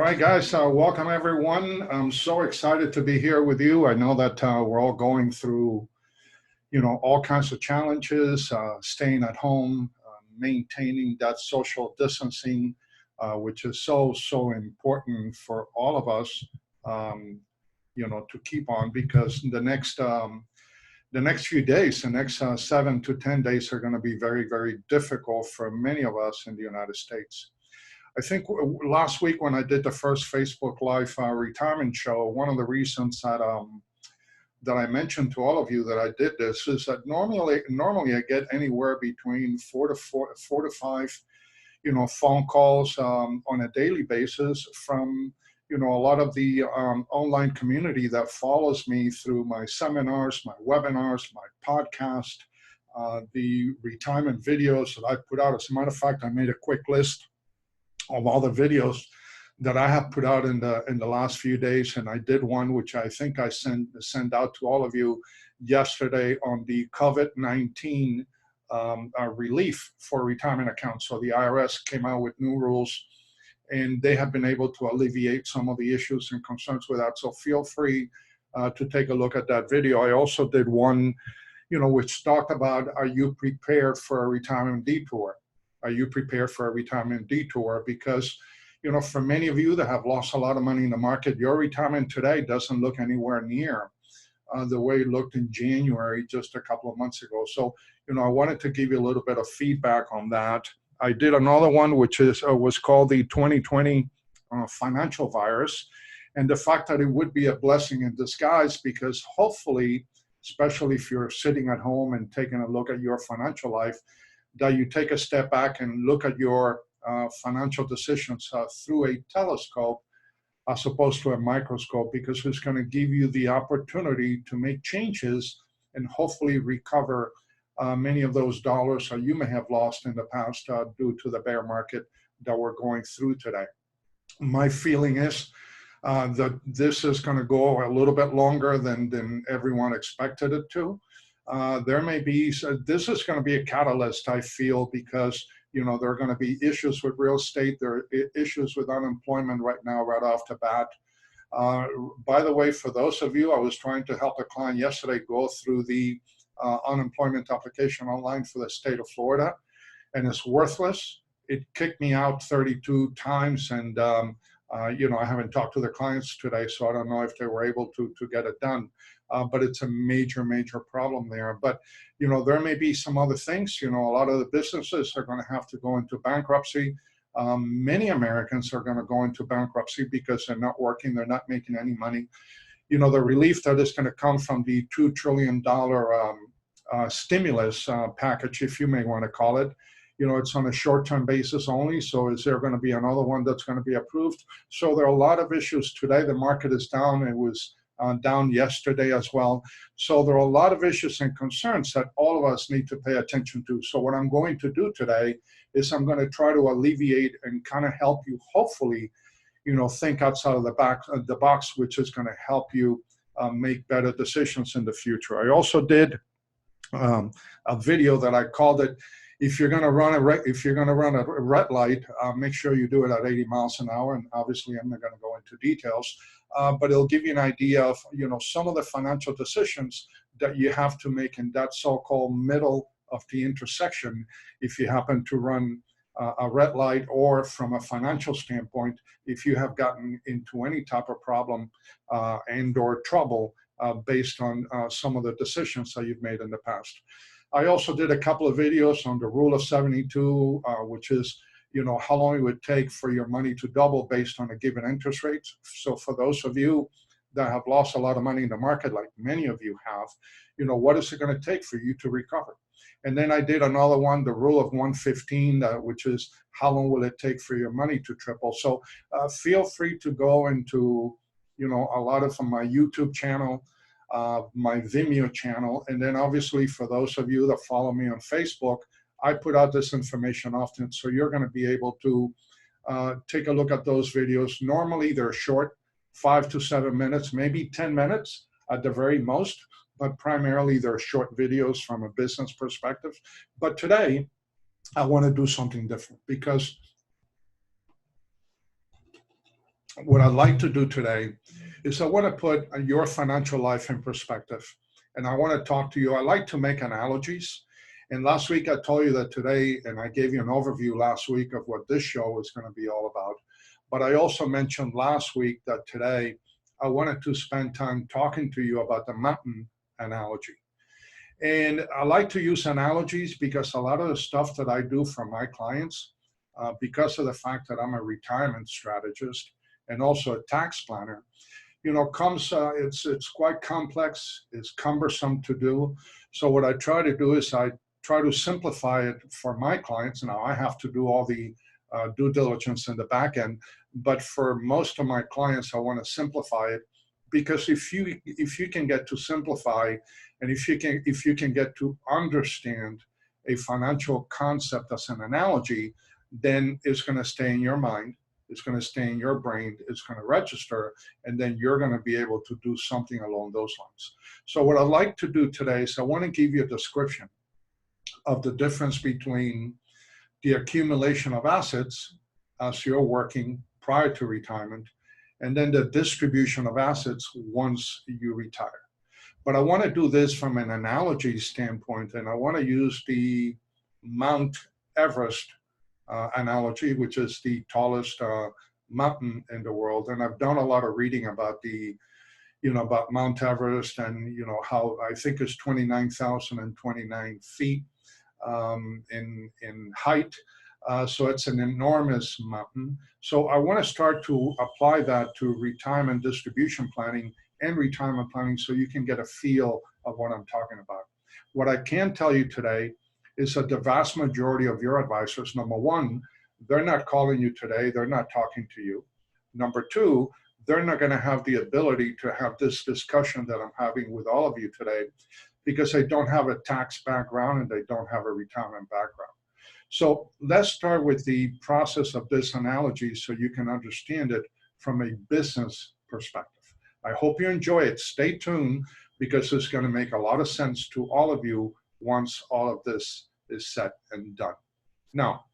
right, guys, welcome everyone. I'm so excited to be here with you. I know that we're all going through, all kinds of challenges, staying at home, maintaining that social distancing, which is so important for all of us, um, to keep on because the next few days, the next 7 to 10 days are going to be very difficult for many of us in the United States. I think last week when I did the first Facebook Live retirement show, one of the reasons that I mentioned to all of you that I did this is that normally I get anywhere between four to five, phone calls on a daily basis from a lot of the online community that follows me through my seminars, my webinars, my podcast, the retirement videos that I put out. As a matter of fact, I made a quick list of all the videos that I have put out in the last few days, and I did one which I think I sent out to all of you yesterday on the COVID-19 relief for retirement accounts. So the IRS came out with new rules, and they have been able to alleviate some of the issues and concerns with that. So feel free to take a look at that video. I also did one, which talked about, are you prepared for a retirement detour? Are you prepared for a retirement detour? Because, for many of you that have lost a lot of money in the market, your retirement today doesn't look anywhere near the way it looked in January just a couple of months ago. So, I wanted to give you a little bit of feedback on that. I did another one, which was called the 2020 financial virus, and the fact that it would be a blessing in disguise, because hopefully, especially if you're sitting at home and taking a look at your financial life, that you take a step back and look at your financial decisions through a telescope as opposed to a microscope, because it's going to give you the opportunity to make changes and hopefully recover many of those dollars that you may have lost in the past due to the bear market that we're going through today. My feeling is that this is going to go a little bit longer than everyone expected it to. This is going to be a catalyst, I feel, because, there are going to be issues with real estate. There are issues with unemployment right now, right off the bat. By the way, for those of you, I was trying to help a client yesterday go through the unemployment application online for the state of Florida, and it's worthless. It kicked me out 32 times, and I haven't talked to the clients today, so I don't know if they were able to get it done. But it's a major problem there. But, there may be some other things. A lot of the businesses are going to have to go into bankruptcy. Many Americans are going to go into bankruptcy because they're not working, they're not making any money. The relief that is going to come from the $2 trillion stimulus package, if you may want to call it, it's on a short-term basis only. So is there going to be another one that's going to be approved? So there are a lot of issues today. The market is down. It was down yesterday as well. So there are a lot of issues and concerns that all of us need to pay attention to. So what I'm going to do today is I'm going to try to alleviate and kind of help you, hopefully, think outside of the box, which is going to help you make better decisions in the future. I also did a video that I called it, if you're going to run a red light, make sure you do it at 80 miles an hour. And obviously, I'm not going to go into details, but it'll give you an idea of some of the financial decisions that you have to make in that so-called middle of the intersection. If you happen to run a red light, or from a financial standpoint, if you have gotten into any type of problem and or trouble based on some of the decisions that you've made in the past. I also did a couple of videos on the rule of 72, which is, how long it would take for your money to double based on a given interest rate. So for those of you that have lost a lot of money in the market, like many of you have, what is it going to take for you to recover? And then I did another one, the rule of 115, which is how long will it take for your money to triple? So feel free to go into, a lot of my YouTube channel, my Vimeo channel. And then obviously for those of you that follow me on Facebook, I put out this information often. So you're going to be able to take a look at those videos. Normally they're short, 5 to 7 minutes, maybe 10 minutes at the very most, but primarily they're short videos from a business perspective. But today I want to do something different, because what I'd like to do today is I want to put your financial life in perspective. And I want to talk to you. I like to make analogies. And last week I told you that today, and I gave you an overview last week of what this show is going to be all about. But I also mentioned last week that today I wanted to spend time talking to you about the mountain analogy. And I like to use analogies because a lot of the stuff that I do for my clients, because of the fact that I'm a retirement strategist and also a tax planner, comes, it's quite complex, it's cumbersome to do. So what I try to do is I try to simplify it for my clients. Now I have to do all the due diligence in the back end, but for most of my clients, I want to simplify it, because if you can get to simplify, and if you can get to understand a financial concept as an analogy, then it's going to stay in your mind, it's going to stay in your brain, it's going to register, and then you're going to be able to do something along those lines. So what I'd like to do today is I want to give you a description of the difference between the accumulation of assets as you're working prior to retirement, and then the distribution of assets once you retire. But I want to do this from an analogy standpoint, and I want to use the Mount Everest analogy, which is the tallest mountain in the world. And I've done a lot of reading about about Mount Everest, and how I think it's 29,029 feet in height. So it's an enormous mountain. So I want to start to apply that to retirement distribution planning and retirement planning, so you can get a feel of what I'm talking about. What I can tell you today is that the vast majority of your advisors, number one, they're not calling you today, they're not talking to you. Number two, they're not going to have the ability to have this discussion that I'm having with all of you today, because they don't have a tax background and they don't have a retirement background. So let's start with the process of this analogy so you can understand it from a business perspective. I hope you enjoy it. Stay tuned, because it's going to make a lot of sense to all of you once all of this is set and done. Now,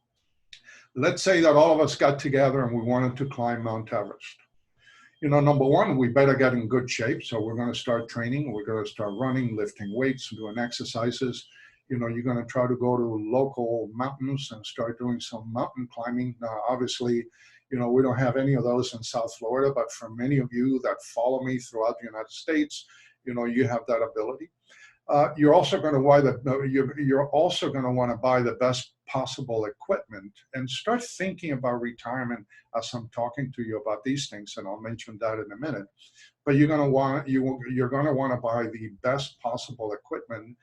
let's say that all of us got together and we wanted to climb Mount Everest. Number one, we better get in good shape. So we're going to start training. We're going to start running, lifting weights, doing exercises. You're going to try to go to local mountains and start doing some mountain climbing. Now, obviously, we don't have any of those in South Florida, but for many of you that follow me throughout the United States, you have that ability. You're also going to want to buy the best possible equipment and start thinking about retirement as I'm talking to you about these things, and I'll mention that in a minute. But you're going to want to buy the best possible equipment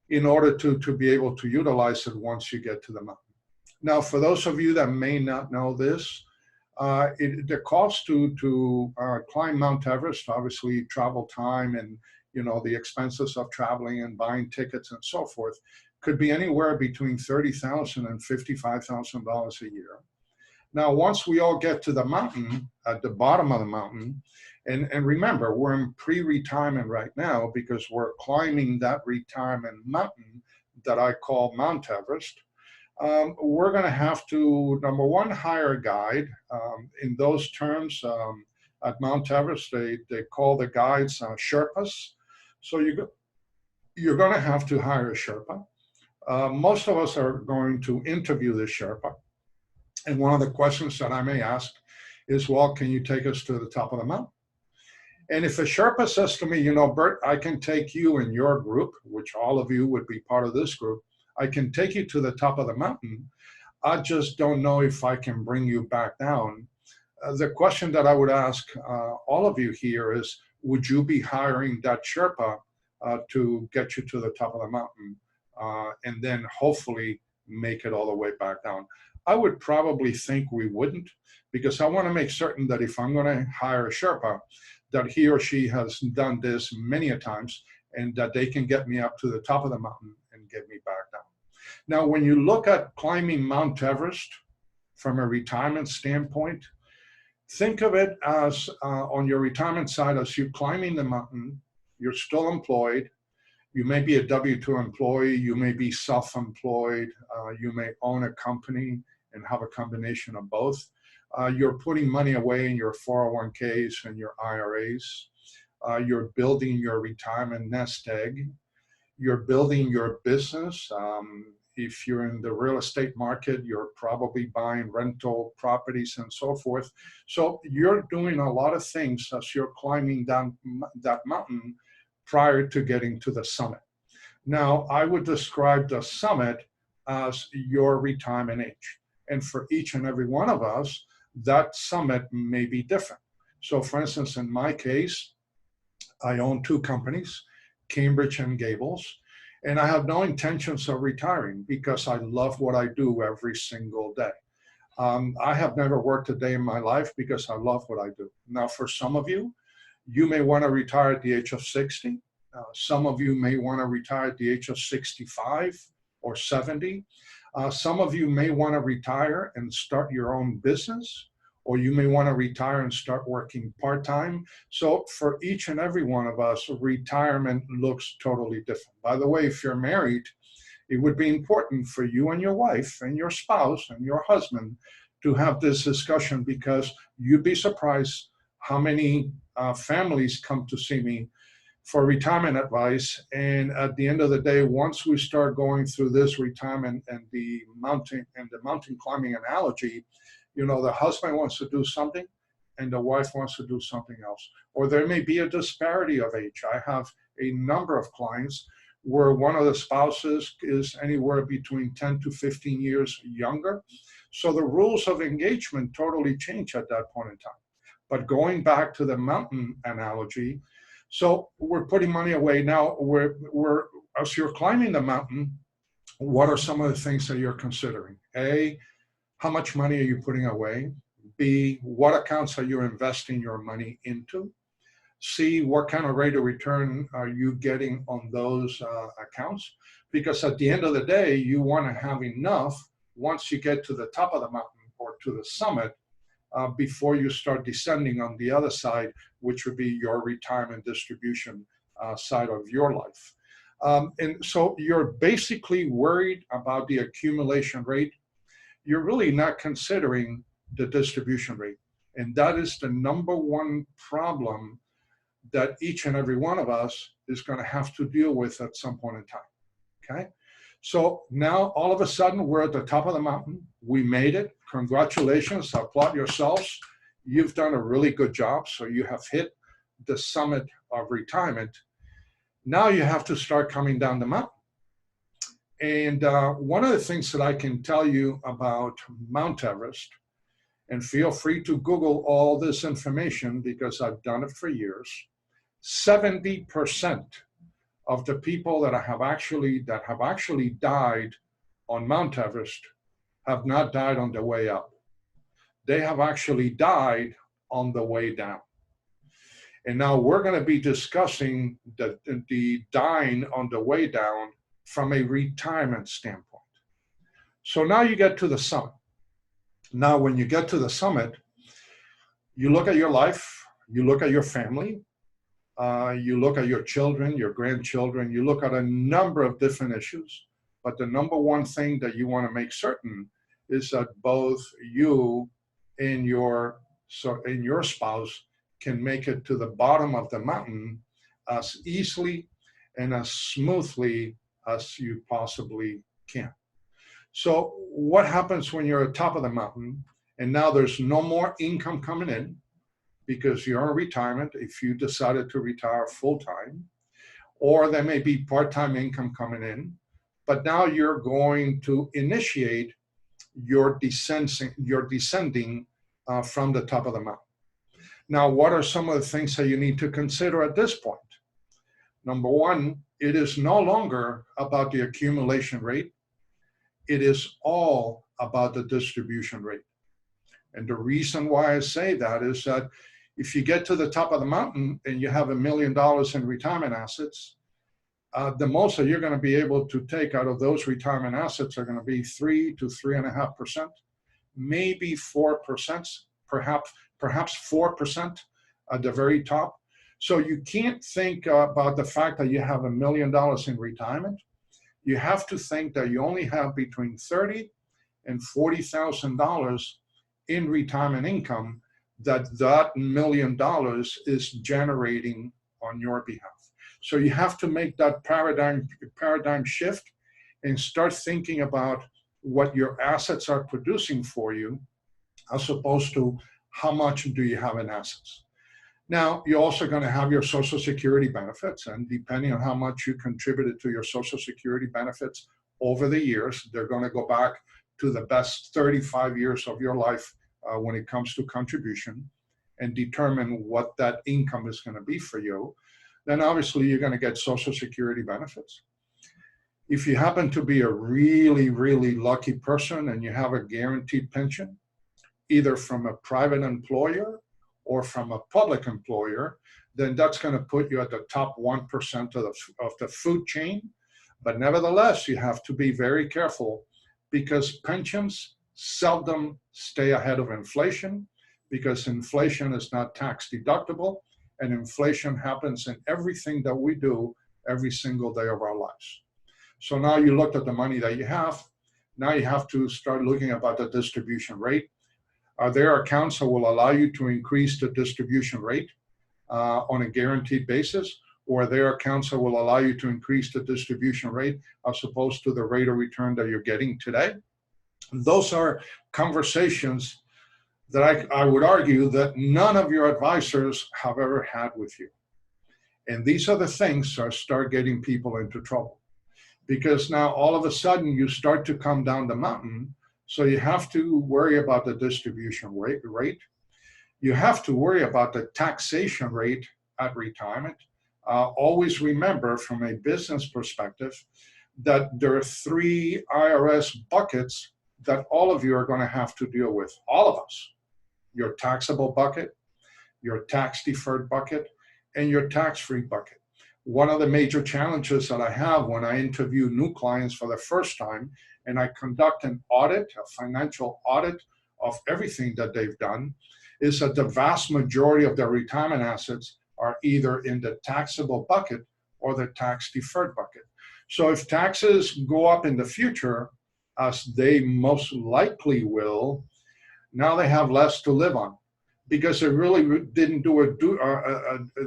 in order to be able to utilize it once you get to the mountain. Now, for those of you that may not know this, the cost to climb Mount Everest, obviously travel time and the expenses of traveling and buying tickets and so forth, could be anywhere between $30,000 and $55,000 a year. Now, once we all get to the mountain, at the bottom of the mountain, and remember, we're in pre-retirement right now because we're climbing that retirement mountain that I call Mount Everest. We're going to have to, number one, hire a guide. In those terms, at Mount Everest, they call the guides Sherpas. So you're going to have to hire a Sherpa. Most of us are going to interview the Sherpa. And one of the questions that I may ask is, well, can you take us to the top of the mountain? And if a Sherpa says to me, Bert, I can take you and your group, which all of you would be part of this group, I can take you to the top of the mountain, I just don't know if I can bring you back down. The question that I would ask all of you here is, would you be hiring that Sherpa to get you to the top of the mountain and then hopefully make it all the way back down? I would probably think we wouldn't, because I want to make certain that if I'm going to hire a Sherpa, that he or she has done this many a times and that they can get me up to the top of the mountain and get me back down. Now, when you look at climbing Mount Everest from a retirement standpoint, think of it as on your retirement side, as you're climbing the mountain, you're still employed. You may be a W-2 employee, you may be self-employed, you may own a company and have a combination of both. You're putting money away in your 401ks and your IRAs. You're building your retirement nest egg. You're building your business. If you're in the real estate market, you're probably buying rental properties and so forth. So you're doing a lot of things as you're climbing down that mountain prior to getting to the summit. Now, I would describe the summit as your retirement age. And for each and every one of us, that summit may be different. So for instance, in my case, I own two companies, Cambridge and Gables, and I have no intentions of retiring because I love what I do every single day. I have never worked a day in my life because I love what I do. Now, for some of you, you may want to retire at the age of 60. Some of you may want to retire at the age of 65 or 70. Some of you may want to retire and start your own business, or you may want to retire and start working part-time. So for each and every one of us, retirement looks totally different. By the way, if you're married, it would be important for you and your wife and your spouse and your husband to have this discussion, because you'd be surprised how many families come to see me for retirement advice. And at the end of the day, once we start going through this retirement and the mountain climbing analogy, you know, the husband wants to do something and the wife wants to do something else. Or there may be a disparity of age. I have a number of clients where one of the spouses is anywhere between 10 to 15 years younger. So the rules of engagement totally change at that point in time. But going back to the mountain analogy, so we're putting money away. Now, as you're climbing the mountain, what are some of the things that you're considering? A, how much money are you putting away? B, what accounts are you investing your money into? C, what kind of rate of return are you getting on those accounts? Because at the end of the day, you want to have enough once you get to the top of the mountain or to the summit before you start descending on the other side, which would be your retirement distribution side of your life. And so you're basically worried about the accumulation rate. You're really not considering the distribution rate. And that is the number one problem that each and every one of us is going to have to deal with at some point in time. Okay? So now all of a sudden we're at the top of the mountain. We made it. Congratulations. Applaud yourselves. You've done a really good job. So you have hit the summit of retirement. Now you have to start coming down the mountain. And one of the things that I can tell you about Mount Everest, and feel free to Google all this information because I've done it for years, 70% of the people that have actually died on Mount Everest have not died on the way up. They have actually died on the way down. And now we're going to be discussing the dying on the way down from a retirement standpoint. So now you get to the summit. Now, when you get to the summit, you look at your life, you look at your family, you look at your children, your grandchildren, you look at a number of different issues. But the number one thing that you want to make certain is that both you and your spouse can make it to the bottom of the mountain as easily and as smoothly as you possibly can. So what happens when you're at the top of the mountain and now there's no more income coming in because you're in retirement if you decided to retire full-time, or there may be part-time income coming in, but now you're going to initiate your descending from the top of the mountain. Now, what are some of the things that you need to consider at this point? Number one, it is no longer about the accumulation rate. It is all about the distribution rate. And the reason why I say that is that if you get to the top of the mountain and you have $1 million in retirement assets, the most that you're going to be able to take out of those retirement assets are going to be 3 to 3.5%, maybe 4%, perhaps 4% at the very top. So you can't think about the fact that you have $1 million in retirement. You have to think that you only have between $30,000 and $40,000 in retirement income that that $1 million is generating on your behalf. So you have to make that paradigm shift and start thinking about what your assets are producing for you, as opposed to how much do you have in assets. Now, you're also going to have your Social Security benefits, and depending on how much you contributed to your Social Security benefits over the years, they're going to go back to the best 35 years of your life when it comes to contribution, and determine what that income is going to be for you. Then obviously you're going to get Social Security benefits. If you happen to be a really, really lucky person and you have a guaranteed pension, either from a private employer or from a public employer, then that's going to put you at the top 1% of the food chain. But nevertheless, you have to be very careful, because pensions seldom stay ahead of inflation, because inflation is not tax deductible, and inflation happens in everything that we do every single day of our lives. So now you looked at the money that you have. Now you have to start looking about the distribution rate. Are there accounts that will allow you to increase the distribution rate on a guaranteed basis? Or are there accounts that will allow you to increase the distribution rate as opposed to the rate of return that you're getting today? Those are conversations that I would argue that none of your advisors have ever had with you. And these are the things that start getting people into trouble. Because now all of a sudden you start to come down the mountain. So you have to worry about the distribution rate. You have to worry about the taxation rate at retirement. Always remember, from a business perspective, that there are 3 IRS buckets that all of you are going to have to deal with, all of us. Your taxable bucket, your tax deferred bucket, and your tax-free bucket. One of the major challenges that I have when I interview new clients for the first time, and I conduct an audit, a financial audit of everything that they've done, is that the vast majority of their retirement assets are either in the taxable bucket or the tax deferred bucket. So if taxes go up in the future, as they most likely will, now they have less to live on, because they really didn't do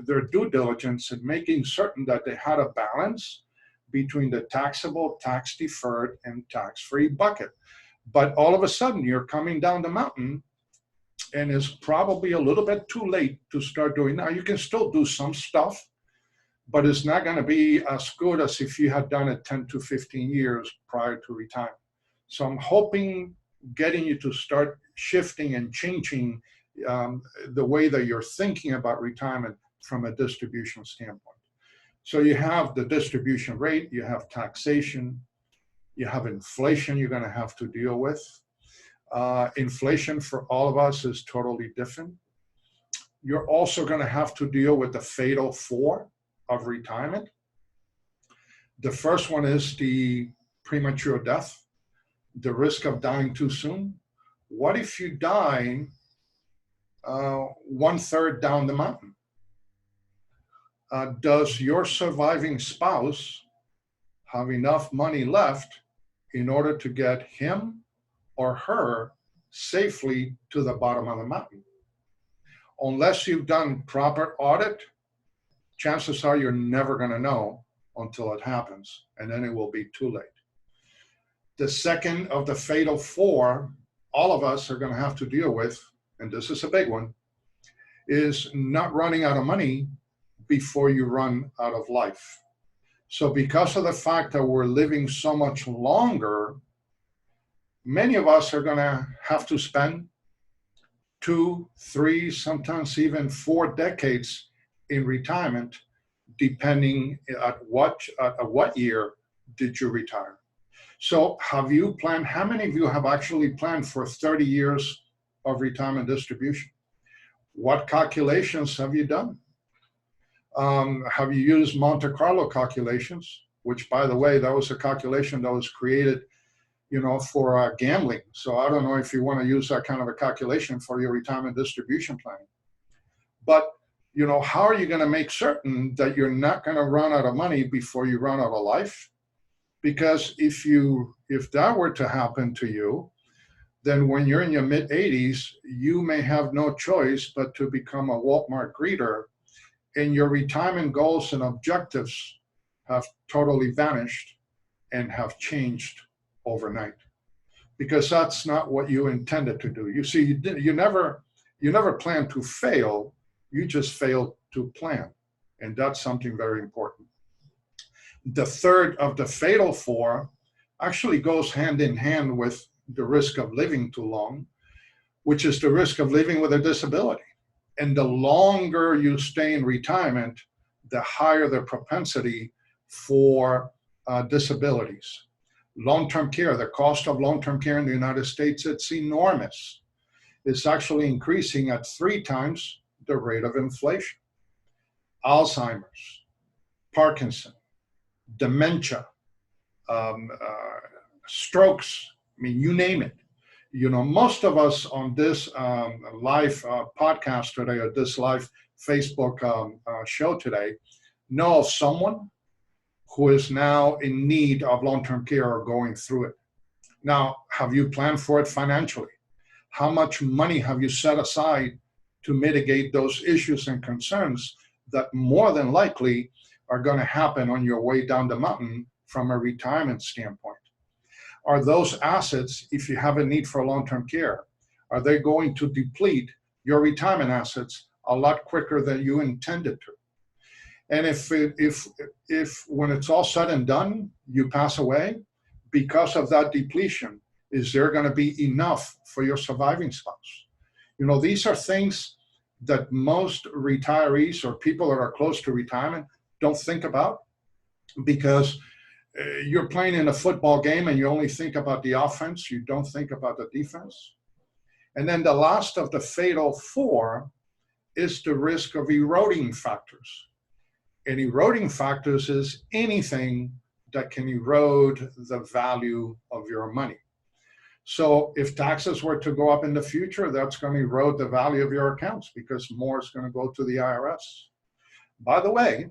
their due diligence in making certain that they had a balance between the taxable, tax deferred, and tax-free bucket. But all of a sudden you're coming down the mountain, and it's probably a little bit too late to start doing. Now you can still do some stuff, but it's not going to be as good as if you had done it 10 to 15 years prior to retirement. So I'm hoping getting you to start shifting and changing the way that you're thinking about retirement from a distribution standpoint. So you have the distribution rate, you have taxation, you have inflation you're going to have to deal with. Inflation for all of us is totally different. You're also going to have to deal with the fatal 4 of retirement. The first one is the premature death, the risk of dying too soon. What if you die 1/3 down the mountain? Does your surviving spouse have enough money left in order to get him or her safely to the bottom of the mountain? Unless you've done proper audit, chances are you're never going to know until it happens, and then it will be too late. The second of the fatal 4, all of us are going to have to deal with, and this is a big one, is not running out of money before you run out of life. So because of the fact that we're living so much longer, many of us are going to have to spend 2, 3, sometimes even 4 decades in retirement, depending at what year did you retire. So have you planned, how many of you have actually planned for 30 years of retirement distribution? What calculations have you done? Have you used Monte Carlo calculations, which, by the way, that was a calculation that was created, for gambling. So I don't know if you want to use that kind of a calculation for your retirement distribution planning. But, how are you going to make certain that you're not going to run out of money before you run out of life? Because if that were to happen to you, then when you're in your mid 80s, you may have no choice but to become a Walmart greeter, and your retirement goals and objectives have totally vanished and have changed overnight, because that's not what you intended to do. You see, you never planned to fail, you just failed to plan. And that's something very important. The third of the fatal four actually goes hand in hand with the risk of living too long, which is the risk of living with a disability. And the longer you stay in retirement, the higher the propensity for disabilities. Long-term care, the cost of long-term care in the United States, it's enormous. It's actually increasing at 3 times the rate of inflation. Alzheimer's, Parkinson, dementia, strokes, I mean, you name it. You know, most of us on this live podcast today, or this live Facebook show today, know of someone who is now in need of long-term care or going through it. Now, have you planned for it financially? How much money have you set aside to mitigate those issues and concerns that more than likely are going to happen on your way down the mountain from a retirement standpoint? Are those assets, if you have a need for long-term care, are they going to deplete your retirement assets a lot quicker than you intended to? And if when it's all said and done, you pass away, because of that depletion, is there going to be enough for your surviving spouse? You know, these are things that most retirees or people that are close to retirement don't think about, because you're playing in a football game and you only think about the offense, you don't think about the defense. And then the last of the fatal four is the risk of eroding factors. And eroding factors is anything that can erode the value of your money. So if taxes were to go up in the future, that's going to erode the value of your accounts, because more is going to go to the IRS. By the way,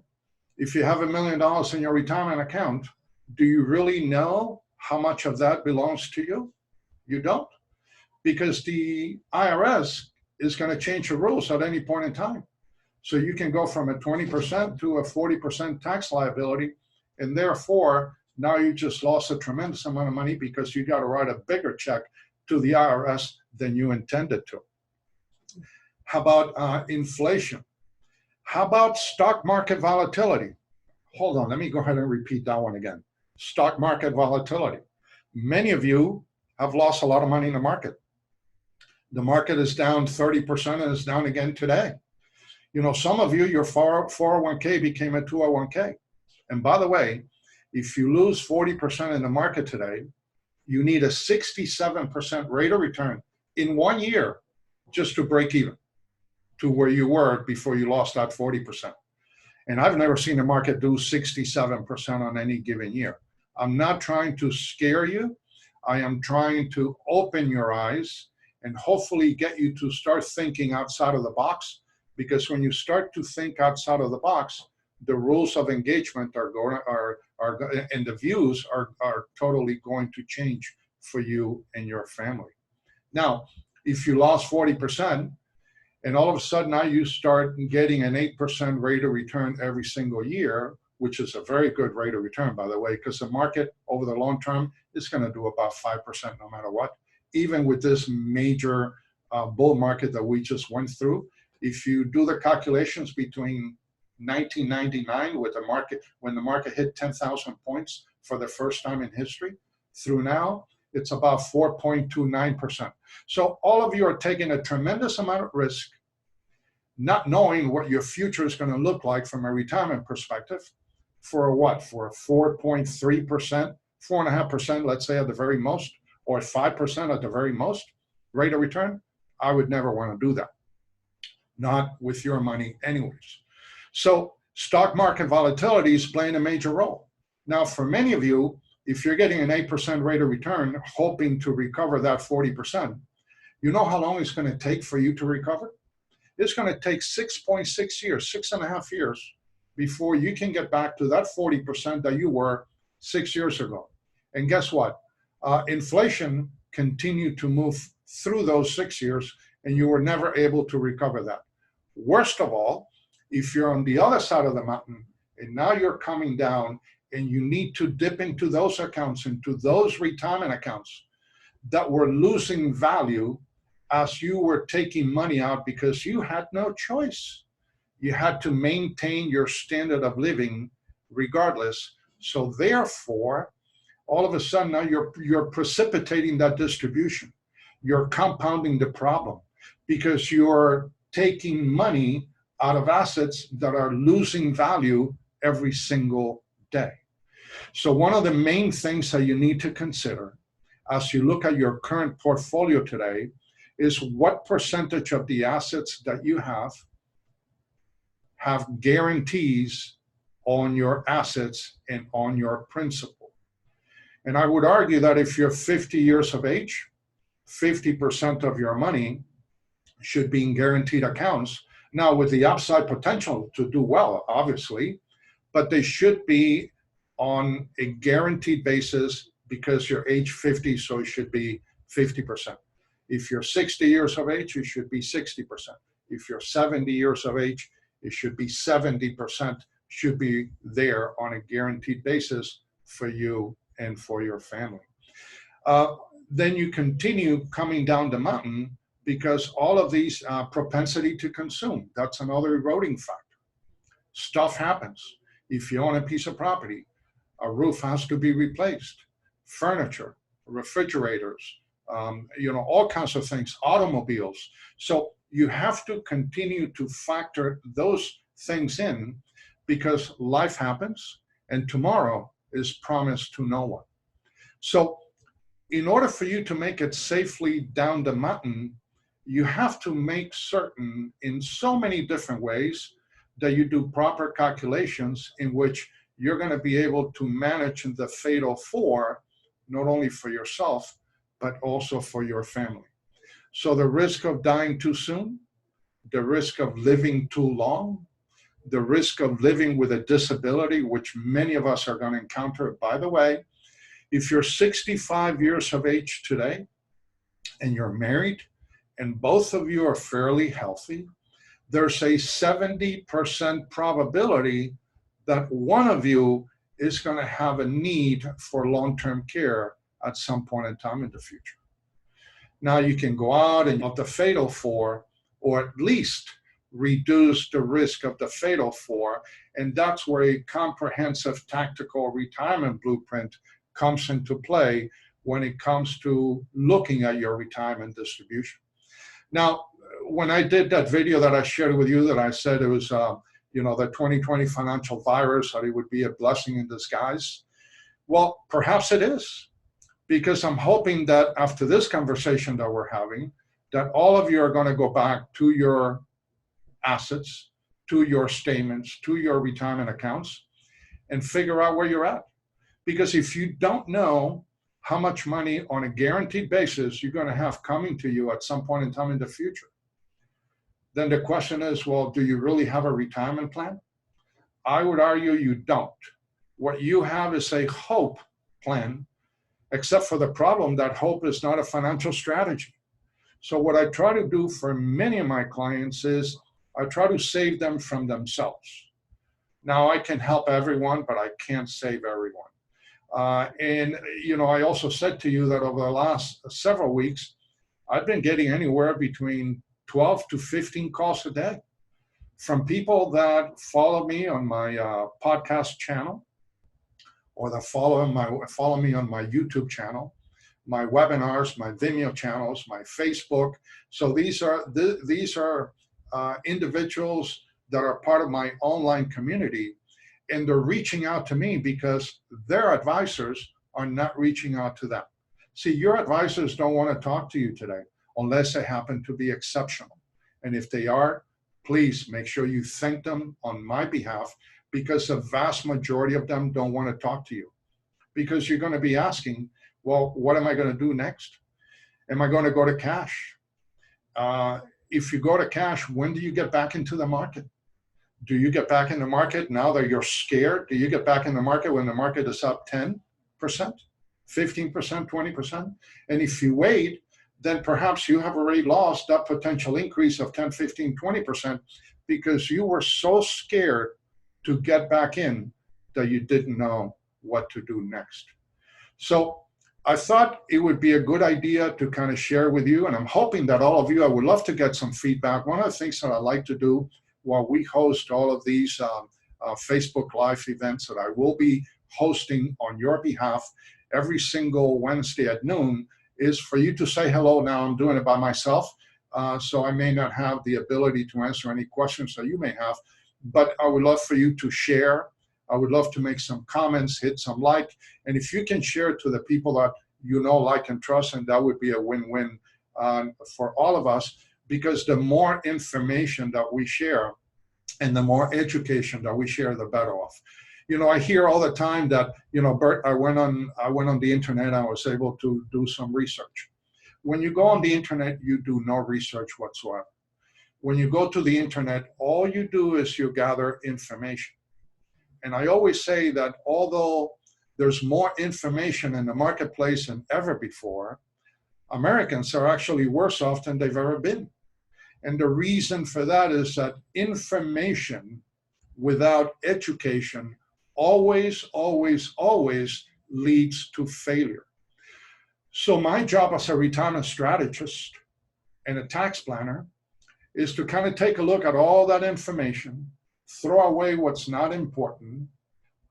if you have $1 million in your retirement account, do you really know how much of that belongs to you? You don't, because the IRS is going to change the rules at any point in time. So you can go from a 20% to a 40% tax liability, and therefore now you just lost a tremendous amount of money because you got to write a bigger check to the IRS than you intended to. How about inflation? How about stock market volatility? Hold on, let me go ahead and repeat that one again. Stock market volatility. Many of you have lost a lot of money in the market. The market is down 30% and is down again today. You know, some of you, your 401k became a 201k. And by the way, if you lose 40% in the market today, you need a 67% rate of return in 1 year just to break even to where you were before you lost that 40%. And I've never seen the market do 67% on any given year. I'm not trying to scare you. I am trying to open your eyes and hopefully get you to start thinking outside of the box, because when you start to think outside of the box, the rules of engagement and the views are totally going to change for you and your family. Now, if you lost 40%, and all of a sudden now you start getting an 8% rate of return every single year, which is a very good rate of return, by the way, because the market over the long term is going to do about 5% no matter what. Even with this major bull market that we just went through, if you do the calculations between 1999 with the market, when the market hit 10,000 points for the first time in history, through now, it's about 4.29%. So all of you are taking a tremendous amount of risk, not knowing what your future is going to look like from a retirement perspective. For a what? For a 4.3%, 4.5%, let's say at the very most, or 5% at the very most rate of return? I would never want to do that. Not with your money anyways. So stock market volatility is playing a major role. Now, for many of you, if you're getting an 8% rate of return, hoping to recover that 40%, you know how long it's going to take for you to recover? It's going to take 6.6 years, 6.5 years, before you can get back to that 40% that you were 6 years ago. And guess what? Inflation continue to move through those 6 years, and you were never able to recover that. Worst of all, if you're on the other side of the mountain and now you're coming down and you need to dip into those accounts, into those retirement accounts that were losing value as you were taking money out because you had no choice. You had to maintain your standard of living regardless. So therefore, all of a sudden now you're precipitating that distribution. You're compounding the problem because you're taking money out of assets that are losing value every single day. So one of the main things that you need to consider as you look at your current portfolio today is what percentage of the assets that you have guarantees on your assets and on your principal. And I would argue that if you're 50 years of age, 50% of your money should be in guaranteed accounts. Now, with the upside potential to do well, obviously, but they should be on a guaranteed basis because you're age 50, so it should be 50%. If you're 60 years of age, it should be 60%. If you're 70 years of age, it should be 70%, should be there on a guaranteed basis for you and for your family. Then you continue coming down the mountain because all of these propensity to consume, that's another eroding factor. Stuff happens. If you own a piece of property, a roof has to be replaced, furniture, refrigerators, all kinds of things, automobiles. So you have to continue to factor those things in because life happens and tomorrow is promised to no one. So in order for you to make it safely down the mountain, you have to make certain in so many different ways that you do proper calculations in which you're going to be able to manage the fatal four, not only for yourself, but also for your family. So the risk of dying too soon, the risk of living too long, the risk of living with a disability, which many of us are going to encounter. By the way, if you're 65 years of age today and you're married and both of you are fairly healthy, there's a 70% probability that one of you is going to have a need for long-term care at some point in time in the future. Now you can go out and get the fatal four, or at least reduce the risk of the fatal four, and that's where a comprehensive tactical retirement blueprint comes into play when it comes to looking at your retirement distribution. Now, when I did that video that I shared with you that I said it was the 2020 financial virus, that it would be a blessing in disguise, well, perhaps it is, because I'm hoping that after this conversation that we're having, that all of you are going to go back to your assets, to your statements, to your retirement accounts, and figure out where you're at. Because if you don't know how much money on a guaranteed basis you're going to have coming to you at some point in time in the future, then the question is, well, do you really have a retirement plan? I would argue you don't. What you have is a hope plan, except for the problem that hope is not a financial strategy. So what I try to do for many of my clients is I try to save them from themselves. Now, I can help everyone, but I can't save everyone. I also said to you that over the last several weeks, I've been getting anywhere between 12 to 15 calls a day from people that follow me on my podcast channel, or that follow me on my YouTube channel, my webinars, my Vimeo channels, my Facebook. So these are individuals that are part of my online community, and they're reaching out to me because their advisors are not reaching out to them. See, your advisors don't want to talk to you today unless they happen to be exceptional. And if they are, please make sure you thank them on my behalf, because the vast majority of them don't want to talk to you. Because you're going to be asking, well, what am I going to do next? Am I going to go to cash? If you go to cash, when do you get back into the market? Do you get back in the market now that you're scared? Do you get back in the market when the market is up 10%? 15%, 20%. And if you wait, then perhaps you have already lost that potential increase of 10, 15, 20% because you were so scared to get back in that you didn't know what to do next. So I thought it would be a good idea to kind of share with you, and I'm hoping that all of you, I would love to get some feedback. One of the things that I like to do while we host all of these Facebook Live events that I will be hosting on your behalf every single Wednesday at noon is for you to say hello. Now I'm doing it by myself, so I may not have the ability to answer any questions that you may have, but I would love for you to share. I would love to make some comments, hit some like, and if you can share it to the people that you know, like, and trust, and that would be a win-win for all of us, because the more information that we share and the more education that we share, the better off. You know, I hear all the time that, you know, Bert, I went on the internet, I was able to do some research. When you go on the internet, you do no research whatsoever. When you go to the internet, all you do is you gather information. And I always say that although there's more information in the marketplace than ever before, Americans are actually worse off than they've ever been. And the reason for that is that information without education always, always, always leads to failure. So my job as a retirement strategist and a tax planner is to kind of take a look at all that information, throw away what's not important,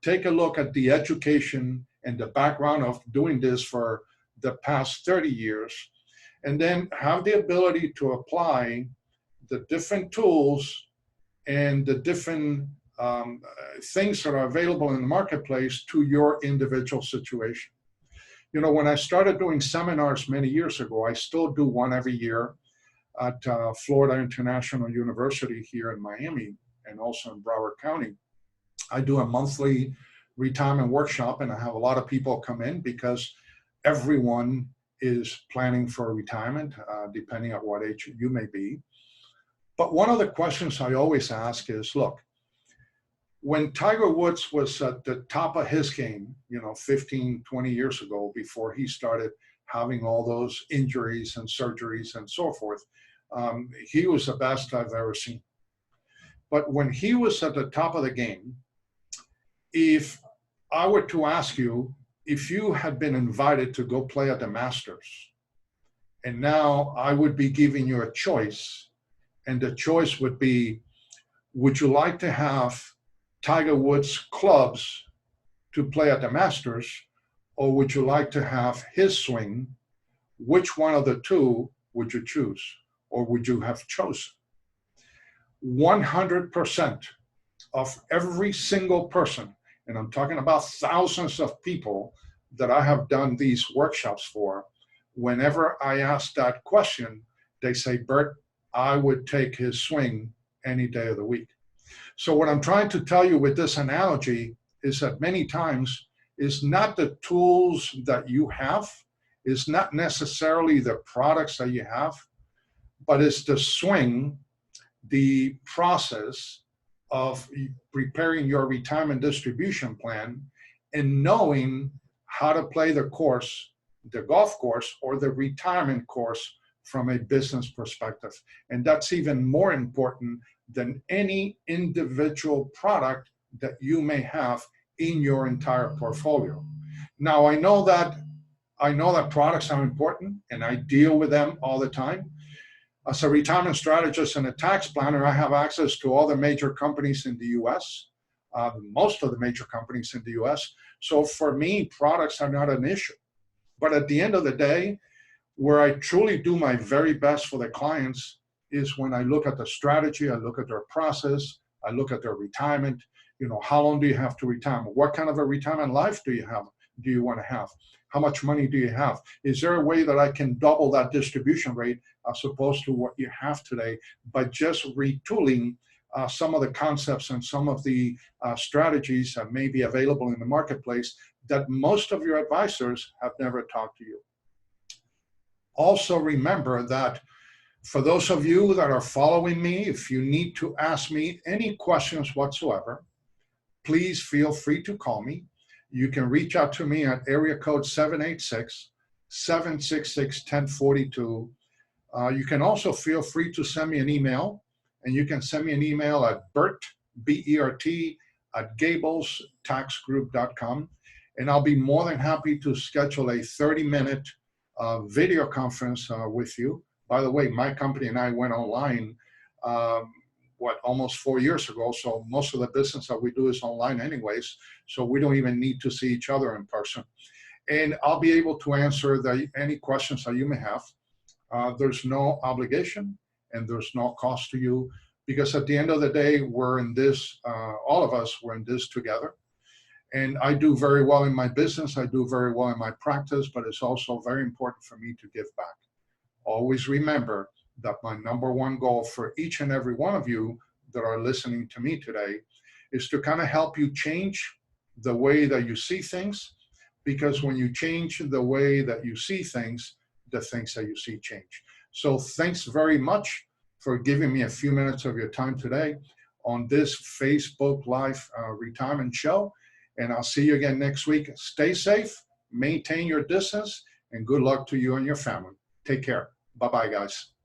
take a look at the education and the background of doing this for the past 30 years, and then have the ability to apply the different tools and the different things that are available in the marketplace to your individual situation. You know, when I started doing seminars many years ago, I still do one every year at Florida International University here in Miami and also in Broward County. I do a monthly retirement workshop, and I have a lot of people come in because everyone is planning for retirement, depending on what age you may be. But one of the questions I always ask is, look, when Tiger Woods was at the top of his game, you know, 15, 20 years ago, before he started having all those injuries and surgeries and so forth, he was the best I've ever seen. But when he was at the top of the game, if I were to ask you, if you had been invited to go play at the Masters, and now I would be giving you a choice, and the choice would be, would you like to have Tiger Woods clubs to play at the Masters, or would you like to have his swing? Which one of the two would you choose, or would you have chosen? 100% of every single person, and I'm talking about thousands of people that I have done these workshops for, whenever I ask that question, they say, Bert, I would take his swing any day of the week. So what I'm trying to tell you with this analogy is that many times it's not the tools that you have, it's not necessarily the products that you have, but it's the swing, the process of preparing your retirement distribution plan and knowing how to play the course, the golf course or the retirement course from a business perspective. And that's even more important than any individual product that you may have in your entire portfolio. Now, I know that products are important and I deal with them all the time. As a retirement strategist and a tax planner, I have access to all the major companies in the US, most of the major companies in the US. So for me, products are not an issue. But at the end of the day, where I truly do my very best for the clients is when I look at the strategy, I look at their process, I look at their retirement. You know, how long do you have to retire? What kind of a retirement life do you want to have? How much money do you have? Is there a way that I can double that distribution rate as opposed to what you have today by just retooling some of the concepts and some of the strategies that may be available in the marketplace that most of your advisors have never talked to you? Also remember that for those of you that are following me, if you need to ask me any questions whatsoever, please feel free to call me. You can reach out to me at area code 786-766-1042. You can also feel free to send me an email, and you can send me an email at Bert, B-E-R-T, at gablestaxgroup.com, and I'll be more than happy to schedule a 30-minute video conference with you. By the way, my company and I went online, almost 4 years ago, so most of the business that we do is online anyways, so we don't even need to see each other in person. And I'll be able to answer any questions that you may have. There's no obligation and there's no cost to you, because at the end of the day, we're in this, all of us, we're in this together. And I do very well in my business, I do very well in my practice, but it's also very important for me to give back. Always remember that my number one goal for each and every one of you that are listening to me today is to kind of help you change the way that you see things, because when you change the way that you see things, the things that you see change. So thanks very much for giving me a few minutes of your time today on this Facebook Live retirement show. And I'll see you again next week. Stay safe, maintain your distance, and good luck to you and your family. Take care. Bye-bye, guys.